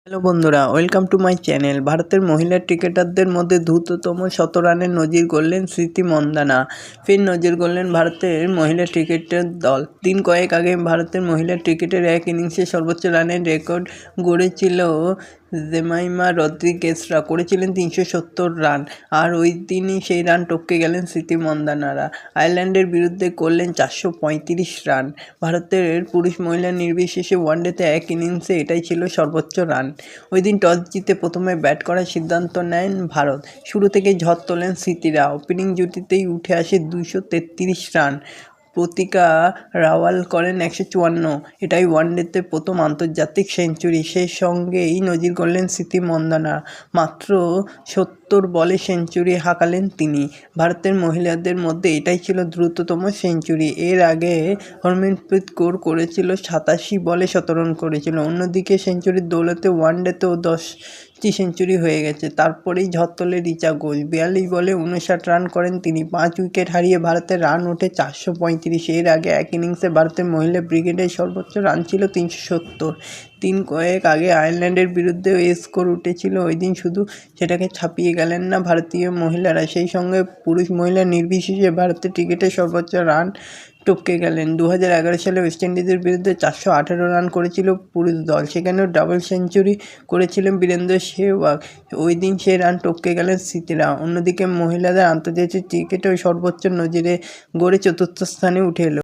Hello বন্ধুরা, welcome to my channel. ভারতের মহিলা ক্রিকেটারদের মধ্যে দ্রুততম ১০০ রানের নজির গড়লেন স্মৃতি মন্দানা। ফের নজির গড়লেন ভারতের মহিলা ক্রিকেটের দল। দিন কয়েক আগে ভারতের মহিলা ক্রিকেটের এক ইনিংসে সর্বোচ্চ রানের রেকর্ড গড়েছিল জেমাইমা রদ্রিগেজরা। করেছিলেন ৩৭০ রান, আর ওই দিনই সেই রান টপকে গেলেন স্মৃতি মন্দানারা। আয়ারল্যান্ডের বিরুদ্ধে করলেন ৪৩৫ রান। ভারতের পুরুষ মহিলা নির্বিশেষে ওয়ানডেতে এক ইনিংসে এটাই ছিল সর্বোচ্চ রান। ওই দিন টস জিতে প্রথমে ব্যাট করার সিদ্ধান্ত নেন ভারত। শুরু থেকেই ঝড় তোলেন স্মৃতিরা। ওপেনিং জুটিতেই উঠে আসে ২৩৩ রান। প্রতিকা রাওয়াল করেন ১৫৪। এটাই ওয়ানডেতে প্রথম আন্তর্জাতিক সেঞ্চুরি। সেই সঙ্গেই নজির গড়লেন স্মৃতি মন্দানা। মাত্র ৭০ বলে সেঞ্চুরি হাঁকালেন তিনি। ভারতের মহিলাদের মধ্যে এটাই ছিল দ্রুততম সেঞ্চুরি। এর আগে হরমনপ্রীত কৌর করেছিল ৮৭ বলে ১৭ রান করেছিল। অন্যদিকে সেঞ্চুরির দৌলতে ওয়ানডেতেও 10টি সেঞ্চুরি হয়ে গেছে। তারপরেই ঝড় তোলে রিচা ঘোষ। ৪২ বলে ৫৯ রান করেন তিনি। ৫ উইকেট হারিয়ে ভারতের রান ওঠে ৪৩৫। এর আগে এক ইনিংসে ভারতের মহিলা ব্রিগেডের সর্বোচ্চ রান ছিল ৩৭০। দিন কয়েক আগে আয়ারল্যান্ডের বিরুদ্ধেও এই স্কোর উঠেছিল। ওই দিন শুধু সেটাকে ছাপিয়ে গেলেন না ভারতীয় মহিলারা, সেই সঙ্গে পুরুষ মহিলা নির্বিশেষে ভারতের ক্রিকেটের সর্বোচ্চ রান টপকে গেলেন। ২০১১ সালে ওয়েস্ট ইন্ডিজের বিরুদ্ধে ৪১৮ রান করেছিল পুরুষ দল। সেখানেও ডাবল সেঞ্চুরি করেছিলেন বীরেন্দ্র সেহবাগ। ওই দিন সেই রান টপকে গেলেন স্মৃতিরা। অন্যদিকে মহিলাদের আন্তর্জাতিক ক্রিকেটেও সর্বোচ্চ নজিরে গড়ে ৪র্থ স্থানে উঠে এলো।